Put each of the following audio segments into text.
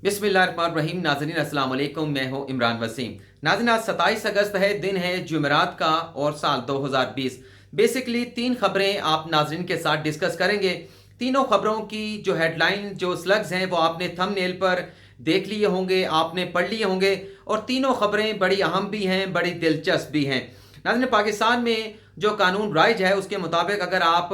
बिस्मिल्लाहिर्रहमानिर्रहीम। नाज़रीन अस्सलाम वालेकुम, मैं हूं इमरान वसीम। नाज़रीन आज 27 अगस्त है, दिन है जुमेरात का और साल 2020। बेसिकली 3 खबरें आप नाज़रीन के साथ डिस्कस करेंगे। तीनों खबरों की जो हेडलाइन जो स्लग्स हैं वो आपने थंबनेल पर देख लिए होंगे, आपने पढ़ लिए होंगे और तीनों खबरें बड़ी अहम भी हैं, बड़ी दिलचस्प भी हैं। नाज़रीन पाकिस्तान में जो कानून राइज है उसके मुताबिक अगर आप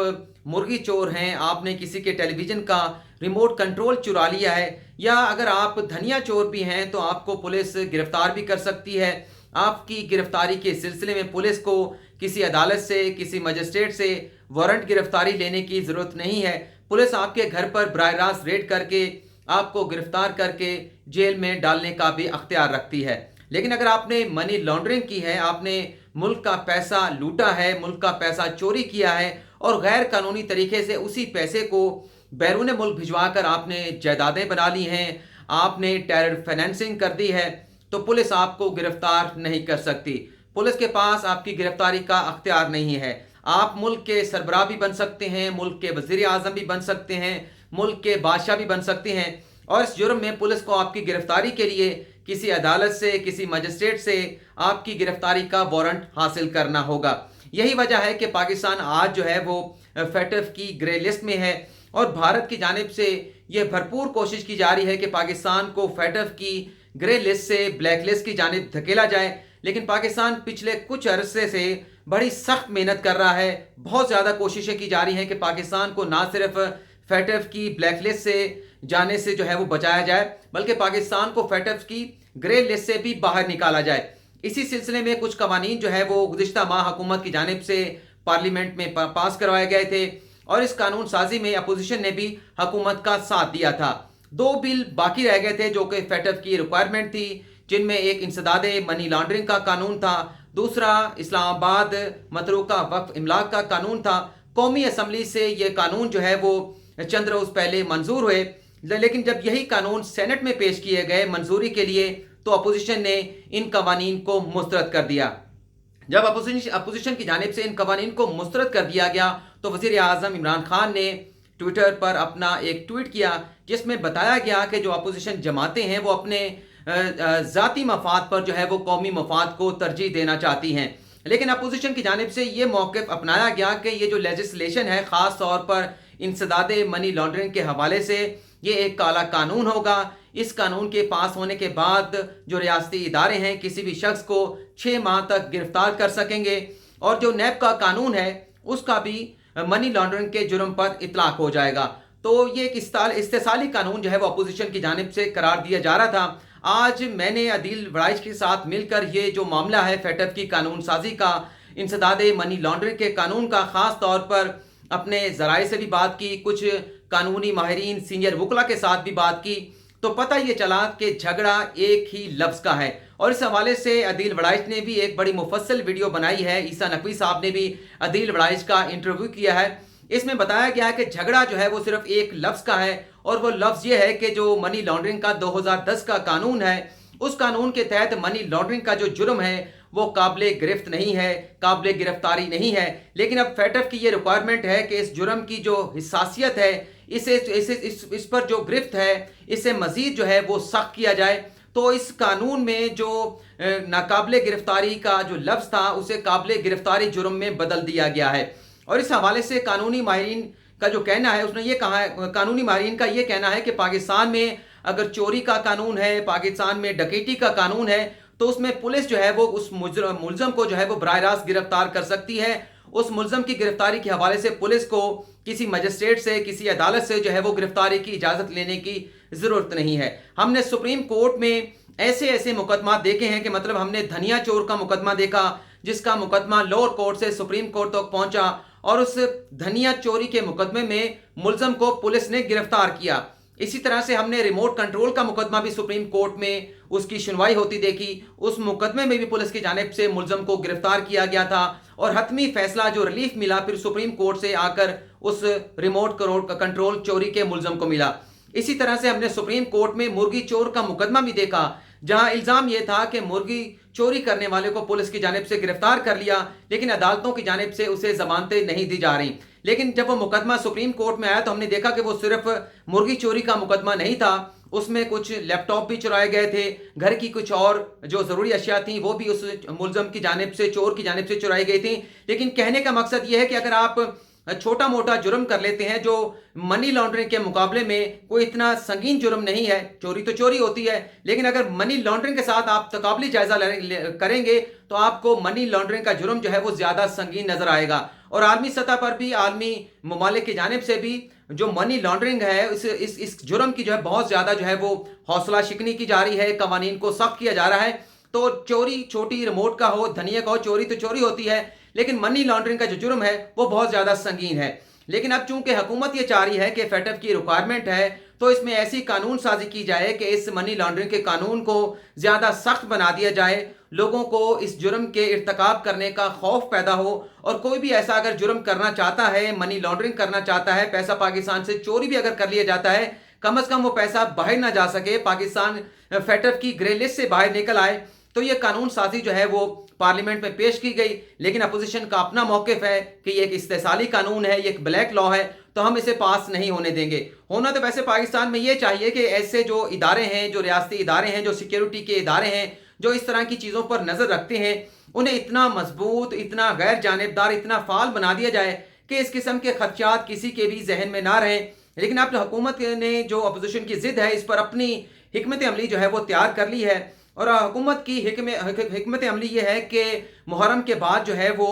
मुर्गी चोर हैं, आपने किसी के टेलीविज़न का रिमोट कंट्रोल चुरा लिया है, या अगर आप धनिया चोर भी हैं तो आपको पुलिस गिरफ्तार भी कर सकती है। आपकी गिरफ्तारी के सिलसिले में पुलिस को किसी अदालत से, किसी मजिस्ट्रेट से वारंट गिरफ्तारी लेने की ज़रूरत नहीं है। पुलिस आपके घर पर बराह रास्त रेड करके आपको गिरफ्तार करके जेल में डालने का भी अख्तियार रखती है। लेकिन अगर आपने मनी लॉन्ड्रिंग की है, आपने मुल्क का पैसा लूटा है, मुल्क का पैसा चोरी किया है और गैर कानूनी तरीके से उसी पैसे को बैरून मुल्क भिजवाकर आपने जायदादें बना ली हैं, आपने टेरर फाइनेंसिंग कर दी है, तो पुलिस आपको गिरफ्तार नहीं कर सकती। पुलिस के पास आपकी गिरफ्तारी का अख्तियार नहीं है। आप मुल्क के सरबराह भी बन सकते हैं, मुल्क के वज़ीर आज़म भी बन सकते हैं, मुल्क के बादशाह भी बन सकते हैं और इस जुर्म में पुलिस को आपकी गिरफ्तारी के लिए किसी अदालत से, किसी मजिस्ट्रेट से आपकी गिरफ्तारी का वारंट हासिल करना होगा। यही वजह है कि पाकिस्तान आज जो है वो फेटफ की ग्रे लिस्ट में है और भारत की जानिब से ये भरपूर कोशिश की जा रही है कि पाकिस्तान को फेटफ की ग्रे लिस्ट से ब्लैक लिस्ट की जानिब धकेला जाए। लेकिन पाकिस्तान पिछले कुछ अरसे से बड़ी सख्त मेहनत कर रहा है, बहुत ज़्यादा कोशिशें की जा रही हैं कि पाकिस्तान को ना सिर्फ फेटफ की ब्लैक लिस्ट से जाने से जो है वो बचाया जाए, बल्कि पाकिस्तान को फेटफ की ग्रे लिस्ट से भी बाहर निकाला जाए। इसी सिलसिले में कुछ कवानीन जो है वो गुज़िश्ता माह हुकूमत की जानिब से पार्लियामेंट में पास करवाए गए थे और इस कानून साजी में अपोजिशन ने भी हुकूमत का साथ दिया था। 2 बिल बाकी रह गए थे जो कि फेटफ की रिक्वायरमेंट थी, जिनमें एक इंसदाद मनी लॉन्ड्रिंग का कानून था, दूसरा इस्लामाबाद मतरूका वक्फ इमलाक का कानून था। कौमी असम्बली से ये कानून जो है वो चंद रोज़ पहले मंजूर हुए, लेकिन जब यही कानून सेनेट में पेश किए गए मंजूरी के लिए तो अपोजिशन ने इन कवानीन को मुस्तरद कर दिया। जब अपोजिशन की जानिब से इन कवानीन को मुस्तरद कर दिया गया तो वज़ीर आज़म इमरान खान ने ट्विटर पर अपना एक ट्वीट किया जिसमें बताया गया कि जो अपोजिशन जमातें हैं वो अपने ज़ाती मफाद पर जो है वो कौमी मफाद को तरजीह देना चाहती हैं। लेकिन अपोजिशन की जानिब से ये मौक़िफ़ अपनाया गया कि ये जो लेजिस्लेशन है ख़ास तौर पर इंसदाद मनी लॉन्ड्रिंग के हवाले से ये एक काला कानून होगा। इस कानून के पास होने के बाद जो रियासती इदारे हैं किसी भी शख्स को 6 माह तक गिरफ्तार कर सकेंगे और जो नैब का कानून है उसका भी मनी लॉन्ड्रिंग के जुर्म पर इतलाक हो जाएगा। तो ये एक इस्तेसाली कानून जो है वो अपोजिशन की जानिब से करार दिया जा रहा था। आज मैंने अदील वड़ाइच के साथ मिलकर ये जो मामला है फेटफ की कानून साजी का, इंसदाद मनी लॉन्ड्रिंग के कानून का, ख़ास तौर पर अपने ज़राए से भी बात की, कुछ कानूनी माहिरीन सीनियर वकला के साथ भी बात की, तो पता ये चला कि झगड़ा एक ही लफ्ज़ का है। और इस हवाले से अदील वड़ाइच ने भी एक बड़ी मुफस्सल वीडियो बनाई है। ईसा नकवी साहब ने भी अदील वड़ाइच का इंटरव्यू किया है। इसमें बताया गया है कि झगड़ा जो है वो सिर्फ एक लफ्ज़ का है और वो लफ्ज़ ये है कि जो मनी लॉन्ड्रिंग का 2010 का कानून है, उस कानून के तहत मनी लॉन्ड्रिंग का जो जुर्म है वो काबिल गिरफ्त नहीं है, काबिल गिरफ्तारी नहीं है। लेकिन अब फेटफ की ये रिक्वायरमेंट है कि इस जुर्म की जो हिसासियत है, इस पर जो गिरफ्त है, इसे मज़ीद जो है वो सख्त किया जाए। तो इस कानून में जो नाकाबिल गिरफ्तारी का जो लफ्ज़ था उसे काबिल गिरफ्तारी जुर्म में बदल दिया गया है। और इस हवाले से कानूनी माहिरीन का जो कहना है, उसने ये कहा है, कानूनी माहिरीन का ये कहना है कि पाकिस्तान में अगर चोरी का कानून है, पाकिस्तान में डकैती का कानून है, तो उसमें पुलिस जो है वो उस मुलज़म को जो है वो बराह रास्त गिरफ्तार कर सकती है। उस मुलज़म की गिरफ्तारी के हवाले से पुलिस को किसी मजिस्ट्रेट से, किसी अदालत से जो है वो गिरफ्तारी की इजाज़त लेने की ज़रूरत नहीं है। हमने सुप्रीम कोर्ट में ऐसे मुकदमा देखे हैं कि मतलब हमने धनिया चोर का मुकदमा देखा जिसका मुकदमा लोअर कोर्ट से सुप्रीम कोर्ट तक पहुंचा और उस धनिया चोरी के मुकदमे में मुलज़म को पुलिस ने गिरफ्तार किया। इसी तरह से हमने रिमोट कंट्रोल का मुकदमा भी सुप्रीम कोर्ट में उसकी सुनवाई होती देखी। उस मुकदमे में भी पुलिस की जानिब से मुलज़म को गिरफ्तार किया गया था और हतमी फैसला जो रिलीफ मिला फिर सुप्रीम कोर्ट से आकर उस रिमोट कंट्रोल चोरी के मुलज़म को मिला। इसी तरह से हमने सुप्रीम कोर्ट में मुर्गी चोर का मुकदमा भी देखा जहां इल्ज़ाम यह था कि मुर्गी चोरी करने वाले को पुलिस की जानिब से गिरफ्तार कर लिया, लेकिन अदालतों की जानिब से उसे जमानतें नहीं दी जा रही। लेकिन जब वो मुकदमा सुप्रीम कोर्ट में आया तो हमने देखा कि वो सिर्फ मुर्गी चोरी का मुकदमा नहीं था, اس میں کچھ لیپ ٹاپ بھی چرائے گئے تھے، گھر کی کچھ اور جو ضروری اشیاء تھیں وہ بھی اس ملزم کی جانب سے، چور کی جانب سے چرائی گئی تھیں۔ لیکن کہنے کا مقصد یہ ہے کہ اگر آپ چھوٹا موٹا جرم کر لیتے ہیں جو منی لانڈرنگ کے مقابلے میں کوئی اتنا سنگین جرم نہیں ہے، چوری تو چوری ہوتی ہے، لیکن اگر منی لانڈرنگ کے ساتھ آپ تقابلی جائزہ کریں گے تو آپ کو منی لانڈرنگ کا جرم جو ہے وہ زیادہ سنگین نظر آئے گا۔ اور عالمی سطح پر بھی، عالمی ممالک کی جانب سے بھی جو منی لانڈرنگ ہے اس جرم کی جو ہے بہت زیادہ جو ہے وہ حوصلہ شکنی کی جا رہی ہے، قوانین کو سخت کیا جا رہا ہے۔ تو چوری چھوٹی ریموٹ کا ہو، دھنیے کا ہو، چوری تو چوری ہوتی ہے، لیکن منی لانڈرنگ کا جو جرم ہے وہ بہت زیادہ سنگین ہے۔ لیکن اب چونکہ حکومت یہ چاہ رہی ہے کہ فیٹف کی ریکوائرمنٹ ہے تو اس میں ایسی قانون سازی کی جائے کہ اس منی لانڈرنگ کے قانون کو زیادہ سخت بنا دیا جائے، لوگوں کو اس جرم کے ارتکاب کرنے کا خوف پیدا ہو، اور کوئی بھی ایسا اگر جرم کرنا چاہتا ہے، منی لانڈرنگ کرنا چاہتا ہے، پیسہ پاکستان سے چوری بھی اگر کر لیا جاتا ہے، کم از کم وہ پیسہ باہر نہ جا سکے، پاکستان فیٹف کی گرے لسٹ سے باہر نکل آئے۔ تو یہ قانون سازی جو ہے وہ پارلیمنٹ میں پیش کی گئی، لیکن اپوزیشن کا اپنا موقف ہے کہ یہ ایک استحصالی قانون ہے، یہ ایک بلیک لا ہے، تو ہم اسے پاس نہیں ہونے دیں گے۔ ہونا تو ویسے پاکستان میں یہ چاہیے کہ ایسے جو ادارے ہیں، جو ریاستی ادارے ہیں، جو سیکیورٹی کے ادارے ہیں، جو اس طرح کی چیزوں پر نظر رکھتے ہیں، انہیں اتنا مضبوط، اتنا غیر جانبدار، اتنا فعال بنا دیا جائے کہ اس قسم کے خدشات کسی کے بھی ذہن میں نہ رہیں۔ لیکن اب حکومت نے جو اپوزیشن کی ضد ہے اس پر اپنی حکمت عملی جو ہے وہ تیار کر لی ہے، اور حکومت کی حکمت عملی یہ ہے کہ محرم کے بعد جو ہے وہ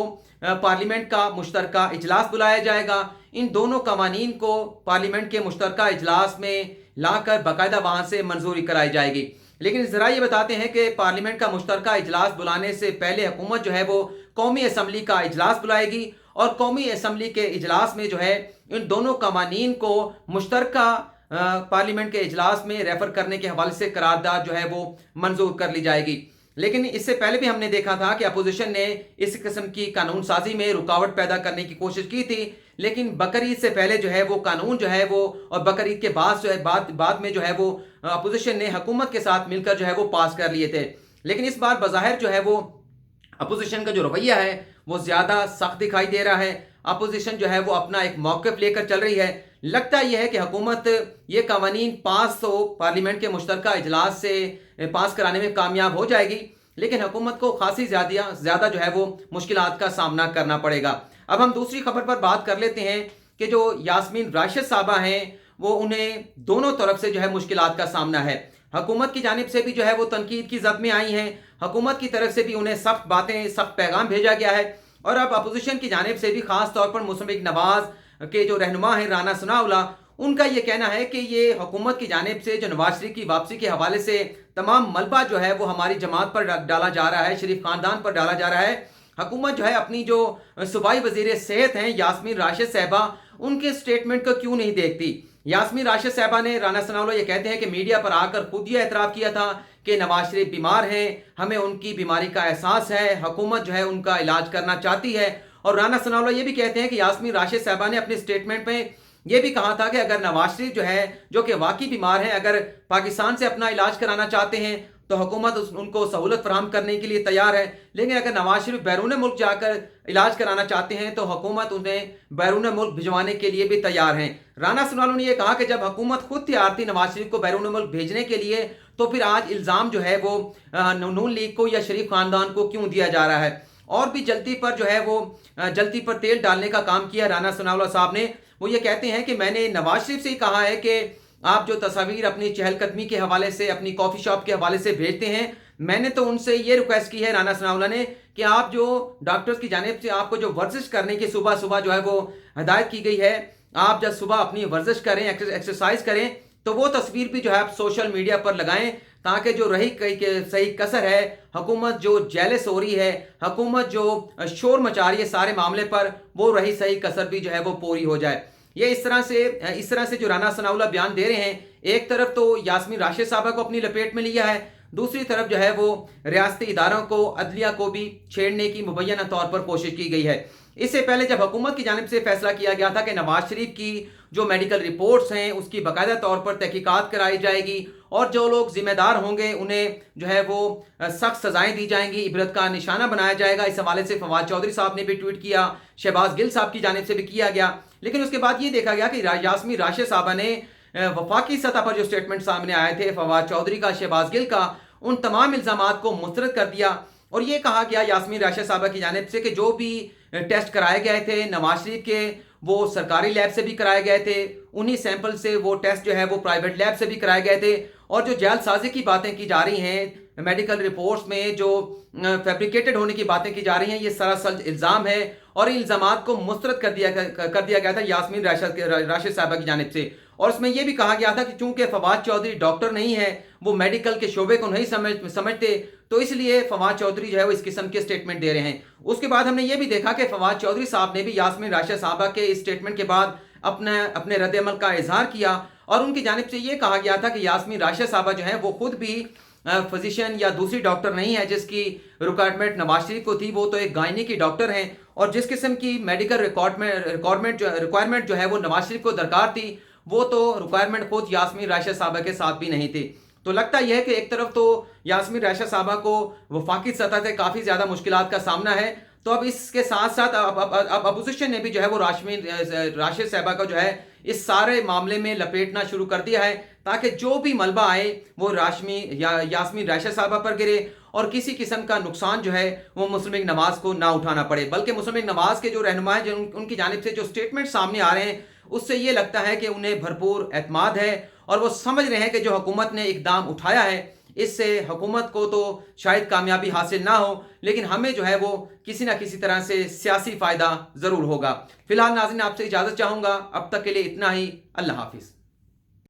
پارلیمنٹ کا مشترکہ اجلاس بلایا جائے گا، ان دونوں قوانین کو پارلیمنٹ کے مشترکہ اجلاس میں لا کر باقاعدہ وہاں سے منظوری کرائی جائے گی۔ لیکن ذرا یہ بتاتے ہیں کہ پارلیمنٹ کا مشترکہ اجلاس بلانے سے پہلے حکومت جو ہے وہ قومی اسمبلی کا اجلاس بلائے گی، اور قومی اسمبلی کے اجلاس میں جو ہے ان دونوں قوانین کو مشترکہ پارلیمنٹ کے اجلاس میں ریفر کرنے کے حوالے سے قرارداد جو ہے وہ منظور کر لی جائے گی۔ لیکن اس سے پہلے بھی ہم نے دیکھا تھا کہ اپوزیشن نے اس قسم کی قانون سازی میں رکاوٹ پیدا کرنے کی کوشش کی تھی، لیکن بقرعید سے پہلے جو ہے وہ قانون جو ہے وہ، اور بقرعید کے بعد جو ہے بعد میں جو ہے وہ اپوزیشن نے حکومت کے ساتھ مل کر جو ہے وہ پاس کر لیے تھے۔ لیکن اس بار بظاہر جو ہے وہ اپوزیشن کا جو رویہ ہے وہ زیادہ سخت دکھائی دے رہا ہے۔ اپوزیشن جو ہے وہ اپنا ایک موقف لے کر چل رہی ہے۔ لگتا یہ ہے کہ حکومت یہ قوانین پارلیمنٹ کے مشترکہ اجلاس سے پاس کرانے میں کامیاب ہو جائے گی، لیکن حکومت کو خاصی زیادہ جو ہے وہ مشکلات کا سامنا کرنا پڑے گا۔ اب ہم دوسری خبر پر بات کر لیتے ہیں کہ جو یاسمین راشد صاحبہ ہیں وہ انہیں دونوں طرف سے جو ہے مشکلات کا سامنا ہے۔ حکومت کی جانب سے بھی جو ہے وہ تنقید کی زد میں آئی ہیں، حکومت کی طرف سے بھی انہیں سخت باتیں، سخت پیغام بھیجا گیا ہے، اور اب اپوزیشن کی جانب سے بھی خاص طور پر مسلم نواز کے جو رہنما ہیں رانا ثناءاللہ، ان کا یہ کہنا ہے کہ یہ حکومت کی جانب سے جو نواز شریف کی واپسی کے حوالے سے تمام ملبہ جو ہے وہ ہماری جماعت پر ڈالا جا رہا ہے، شریف خاندان پر ڈالا جا رہا ہے۔ حکومت جو ہے اپنی جو صوبائی وزیر صحت ہیں یاسمین راشد صاحبہ، ان کے سٹیٹمنٹ کو کیوں نہیں دیکھتی؟ یاسمین راشد صاحبہ نے، رانا ثناءاللہ یہ کہتے ہیں کہ میڈیا پر آ کر خود یہ اعتراف کیا تھا کہ نواز شریف بیمار ہیں، ہمیں ان کی بیماری کا احساس ہے، حکومت جو ہے ان کا علاج کرنا چاہتی ہے۔ اور رانا ثناءاللہ یہ بھی کہتے ہیں کہ یاسمین راشد صاحبہ نے اپنے سٹیٹمنٹ میں یہ بھی کہا تھا کہ اگر نواز شریف جو ہے، جو کہ واقعی بیمار ہیں، اگر پاکستان سے اپنا علاج کرانا چاہتے ہیں تو حکومت ان کو سہولت فراہم کرنے کے لیے تیار ہے، لیکن اگر نواز شریف بیرون ملک جا کر علاج کرانا چاہتے ہیں تو حکومت انہیں بیرون ملک بھجوانے کے لیے بھی تیار ہیں۔ رانا ثناءاللہ نے یہ کہا کہ جب حکومت خود تیار تھی نواز شریف کو بیرون ملک بھیجنے کے لیے، تو پھر آج الزام جو ہے وہ نون لیگ کو یا شریف خاندان کو کیوں دیا جا رہا ہے؟ اور بھی جلتی پر جو ہے وہ جلتی پر تیل ڈالنے کا کام کیا رانا ثناءاللہ صاحب نے۔ وہ یہ کہتے ہیں کہ میں نے نواز شریف سے ہی کہا ہے کہ آپ جو تصاویر اپنی چہل قدمی کے حوالے سے، اپنی کافی شاپ کے حوالے سے بھیجتے ہیں، میں نے تو ان سے یہ ریکویسٹ کی ہے رانا ثناءاللہ نے کہ آپ جو ڈاکٹرز کی جانب سے آپ کو جو ورزش کرنے کی صبح جو ہے وہ ہدایت کی گئی ہے، آپ جب صبح اپنی ورزش کریں، ایکسرسائز کریں، تو وہ تصویر بھی جو ہے آپ سوشل میڈیا پر لگائیں، تاکہ جو رہی صحیح کسر ہے، حکومت جو جیلس ہو رہی ہے، حکومت جو شور مچا رہی ہے سارے معاملے پر، وہ رہی صحیح کسر بھی جو ہے وہ پوری ہو جائے۔ یہ اس طرح سے جو رانا ثناءاللہ بیان دے رہے ہیں، ایک طرف تو یاسمین راشد صاحبہ کو اپنی لپیٹ میں لیا ہے، دوسری طرف جو ہے وہ ریاستی اداروں کو، عدلیہ کو بھی چھیڑنے کی مبینہ طور پر کوشش کی گئی ہے۔ اس سے پہلے جب حکومت کی جانب سے فیصلہ کیا گیا تھا کہ نواز شریف کی جو میڈیکل رپورٹس ہیں اس کی باقاعدہ طور پر تحقیقات کرائی جائے گی، اور جو لوگ ذمہ دار ہوں گے انہیں جو ہے وہ سخت سزائیں دی جائیں گی، عبرت کا نشانہ بنایا جائے گا۔ اس حوالے سے فواد چودھری صاحب نے بھی ٹویٹ کیا، شہباز گل صاحب کی جانب سے بھی کیا گیا۔ لیکن اس کے بعد یہ دیکھا گیا کہ یاسمین راشد صاحبہ نے वफाकी सतह पर जो स्टेटमेंट सामने आए थे फवाद चौधरी का, शहबाज गिल का, उन तमाम इल्ज़ामात को मुस्तरद कर दिया और ये कहा गया यास्मीन राशिद साहबा की जानिब से कि जो भी टेस्ट कराए गए थे नवाज शरीफ के, वो सरकारी लैब से भी कराए गए थे, उन्हीं सैंपल से वो टेस्ट जो है वो प्राइवेट लैब से भी कराए गए थे। और जो जालसाजी की बातें की जा रही हैं मेडिकल रिपोर्ट्स में, जो फैब्रिकेटेड होने की बातें की जा रही हैं, ये सरासर इल्ज़ाम है और इन इल्ज़ामात को मुस्तरद कर दिया गया था यास्मीन राशिद साहबा की जानिब से। और उसमें यह भी कहा गया था कि चूंकि फवाद चौधरी डॉक्टर नहीं है, वो मेडिकल के शोबे को नहीं समझते, तो इसलिए फवाद चौधरी जो है वो इस किस्म के स्टेटमेंट दे रहे हैं। उसके बाद हमने ये भी देखा कि फवाद चौधरी साहब ने भी यास्मीन राशिद साहबा के इस स्टेटमेंट के बाद अपने रद्द-ए-अमल का इजहार किया और उनकी जानिब से ये कहा गया था कि यास्मीन राशिद साहबा जो है वो खुद भी फिजिशियन या दूसरी डॉक्टर नहीं है जिसकी रिक्वायरमेंट नवाज शरीफ को थी, वो तो एक गायनी की डॉक्टर हैं और जिस किस्म की मेडिकल रिक्वायरमेंट जो है वो नवाज शरीफ को दरकार थी, वो तो रिक्वायरमेंट खुद यास्मीन राशिद साहबा के साथ भी नहीं थी। तो लगता यह है कि एक तरफ तो यास्मीन राशिद साहबा को वफाकी सतह से काफ़ी ज़्यादा मुश्किलात का सामना है, तो अब इसके साथ साथ अब अपोजिशन ने भी जो है वो राशिद साहबा का जो है इस सारे मामले में लपेटना शुरू कर दिया है ताकि जो भी मलबा आए वो यास्मीन राशिद साहबा पर गिरे और किसी किस्म का नुकसान जो है वो मुस्लिम लीग नवाज को ना उठाना पड़े। बल्कि मुस्लिम लीग नवाज के जो रहनुमा हैं, उनकी जानिब से जो स्टेटमेंट सामने आ रहे हैं, उससे ये लगता है कि उन्हें भरपूर एतमाद है और वो समझ रहे हैं कि जो हुकूमत ने इकदाम उठाया है इससे हुकूमत को तो शायद कामयाबी हासिल ना हो, लेकिन हमें जो है वो किसी ना किसी तरह से सियासी फ़ायदा ज़रूर होगा। फिलहाल नाज़रीन आपसे इजाज़त चाहूँगा, अब तक के लिए इतना ही। अल्लाह हाफिज़।